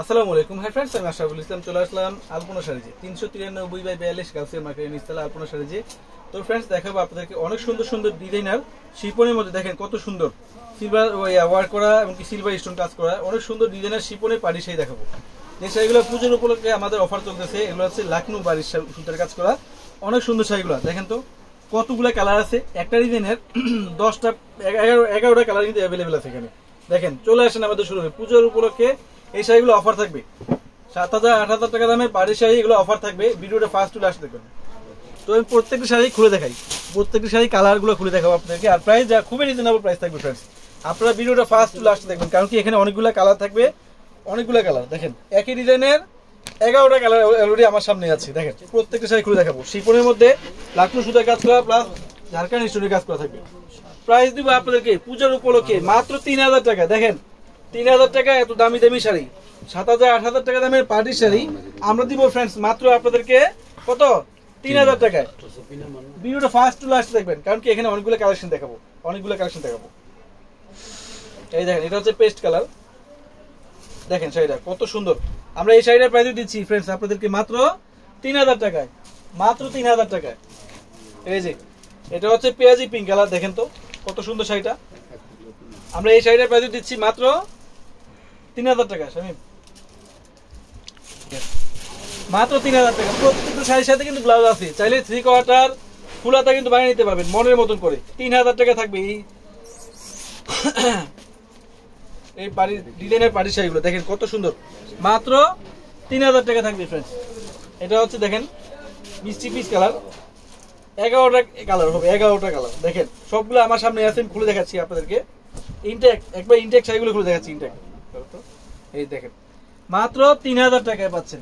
আসসালামু আলাইকুম। Hi friends, আমি আশরাফুল ইসলাম চলে আসলাম আলপনা শাড়িতে 393/42 গাউসিয়া মার্কেটের নিচতলা আলপনা শাড়িতে। তো ফ্রেন্ডস, দেখাবো আপনাদেরকে অনেক সুন্দর সুন্দর ডিজাইনার শিপনের মধ্যে। দেখেন কত সুন্দর সিলভার ওয়ার্ক করা এবং সিলভার স্টোন টাচ করা অনেক সুন্দর ডিজাইনার শিপনের পাড়ি শাড়ি দেখাবো। যে শাড়িগুলো পুজোর উপলক্ষে আমাদের অফার চলতেছে, এগুলো হচ্ছে লাকনৌ বাড়ির সুতার কাজ করা অনেক সুন্দর শাড়িগুলো। দেখেন তো কতগুলো কালার আছে, একটা ডিজাইনের 10টা 11টা কালার কিন্তু অ্যাভেলেবেল আছে এখানে। দেখেন চলে আসেন আমাদের শোরুমে। পুজোর উপলক্ষে এই শাড়িগুলো অফার থাকবে 7,000-8,000 টাকা দামের বাড়ির শাড়ি, এগুলো অফার থাকবে। ভিডিওটা ফার্স্ট টু লাস্ট দেখবেন। তো আমি প্রত্যেকটা শাড়ি খুলে দেখাই, প্রত্যেকটা শাড়ি কালারগুলো খুলে দেখাবো আপনাদেরকে। আর প্রাইস যা খুবই রিজনেবল প্রাইস থাকবে ফ্রেন্ডস। আপনারা ভিডিওটা ফার্স্ট টু লাস্ট দেখবেন, কারণ কি এখানে অনেকগুলো কালার থাকবে, অনেকগুলো কালার। দেখেন একই ডিজাইনের 11টা কালার অলরেডি আমার সামনে আছে। দেখেন প্রত্যেকটা শাড়ি খুলে দেখাবো। শিপনের মধ্যে লাকনৌ সুতার কাজ করা প্লাস ঝাড়খান্ড স্টোনের কাজ করা থাকবে। প্রাইস দিব আপনাদেরকে পূজার উপলক্ষে মাত্র 3,000 টাকা। দেখেন 3,000 টাকা এত দামি দামি শাড়ি, 7,000-8,000 টাকা দামের পার্টির শাড়ি আমরা দিব ফ্রেন্ডস মাত্র আপনাদেরকে কত? 3,000 টাকায়। ভিডিওটা ফার্স্ট টু লাস্ট দেখবেন, কারণ কি এখানে অনেকগুলো কালেকশন দেখাবো, অনেকগুলো কালেকশন দেখাবো। এই দেখেন এটা হচ্ছে পেস্ট কালার। দেখেন শাড়িটা কত সুন্দর। আমরা এই শাড়িটার প্রাইস দিচ্ছি ফ্রেন্ডস আপনাদেরকে মাত্র 3,000 টাকায়, মাত্র 3,000 টাকায়। এই যে এটা হচ্ছে পেঁয়াজি পিঙ্ক কালার। দেখেন তো কত সুন্দর শাড়িটা। আমরা এই শাড়িটার প্রাইস দিচ্ছি মাত্র 3,000 টাকা। শামিম মাত্র 3,000 টাকা। প্রত্যেকটা শাড়ির সাথে কিন্তু ব্লাউজ আছে, চাইলে 3/4 ফুল হাতা কিন্তু বানিয়ে নিতে পারবেন মনের মতন করে। 3,000 টাকা থাকবে এই বাড়ির ডিজাইনের পাড়ি শাড়িগুলো। দেখেন কত সুন্দর, মাত্র 3,000 টাকা থাকবে ফ্রেন্ডস। এটা হচ্ছে দেখেন মিষ্টি পিচ কালার, 11টা কালার হবে, 11টা কালার। দেখেন সবগুলো আমার সামনে আছে, আমি খুলে দেখাচ্ছি আপনাদেরকে। ইনটেক একবার ইনটেক শাড়িগুলো খুলে দেখাচ্ছি। ইনটেক এই দেখেন মাত্র 3,000 টাকায় পাচ্ছেন।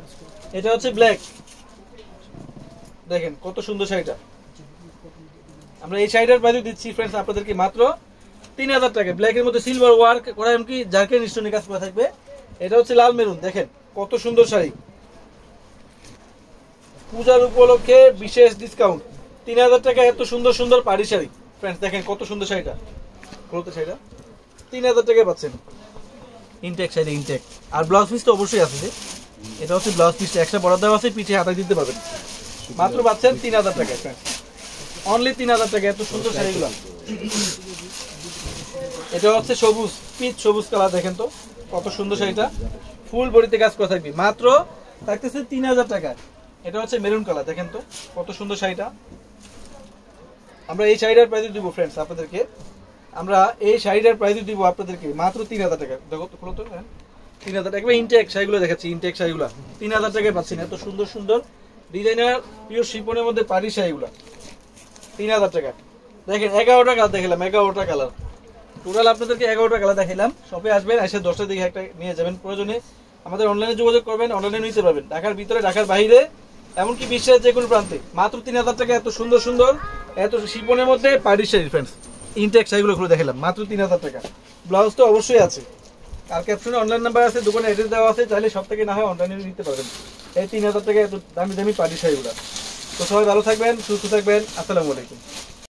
এটা হচ্ছে ব্ল্যাক। দেখেন কত সুন্দর শাড়িটা। আমরা এই শাড়িটার প্রাইস দিচ্ছি ফ্রেন্ডস আপনাদেরকে মাত্র 3,000 টাকা। ব্ল্যাকের মধ্যে সিলভার ওয়ার্ক করা এমনকি ঝাড়খান্ড স্টোনের কাজ করা থাকবে। এটা হচ্ছে লাল মেরুন। দেখেন কত সুন্দর শাড়ি, পূজার উপলক্ষে বিশেষ ডিসকাউন্ট 3,000 টাকা এত সুন্দর সুন্দর পাড়ি শাড়ি ফ্রেন্ডস। দেখেন কত সুন্দর শাড়িটা, বলতে শাড়িটা 3,000 টাকায় পাচ্ছেন। Intact sari intact. আর ব্লাউজ পিস তো অবশ্যই আছে, যে এটা হচ্ছে ব্লাউজ পিসটা এক্সট্রা বরাদ্দ দেওয়া আছে, পিঠে হাতায় দিতে পারবেন। মাত্র পাচ্ছেন 3,000 টাকায় ফ্রেন্ডস, অনলি 3,000 টাকা এত সুন্দর শাড়িগুলো। এটা হচ্ছে সবুজ পিচ সবুজ কালার। দেখেন তো কত সুন্দর শাড়িটা, ফুল বডিতে কাজ করা থাকবে, মাত্র থাকতেছে 3,000 টাকায়। এটা হচ্ছে মেরুন কালার। দেখেন তো কত সুন্দর শাড়িটা। আমরা এই শাড়িটার প্রাইস দিব ফ্রেন্ডস আপনাদেরকে, আমরা এই শাড়িটার প্রাইস দিব আপনাদেরকে মাত্র 3,000 টাকা। দেখো তো, খুলো তো। 3,000 টাকা। ইনটেক শাড়িগুলো দেখাচ্ছি, ইনটেক শাড়িগুলো 3,000 টাকায় পাচ্ছেন। এত সুন্দর সুন্দর ডিজাইনার পিওর শিপনের মধ্যে পাড়ি শাড়িগুলো 3,000 টাকা। দেখেন 11টা কালার দেখালাম, 11টা কালার টোটাল আপনাদেরকে 11টা কালার দেখালাম। শপে আসবেন, এসে 10টা দিকে একটা নিয়ে যাবেন। প্রয়োজনে আমাদের অনলাইনে যোগাযোগ করবেন, অনলাইনে নিতে পারবেন। ঢাকার ভিতরে, ঢাকার বাইরে, এমনকি বিশ্বের যে কোনো প্রান্তে মাত্র 3,000 টাকা এত সুন্দর সুন্দর এত শিপনের মধ্যে পাড়ি শাড়ি ফ্রেন্ডস। ইনটেক শাড়িগুলো খুলে দেখালাম মাত্র 3,000 টাকা। ব্লাউজ তো অবশ্যই আছে। আর ক্যাপশনে অনলাইন নাম্বার আছে, দোকানে অ্যাড্রেস দেওয়া আছে, চাইলে সব থেকে না হয় অনলাইনে নিতে পারবেন এই 3,000 টাকা এত দামি দামি পাড়ি শাড়িগুলো। তো সবাই ভালো থাকবেন, সুস্থ থাকবেন। আসসালামু আলাইকুম।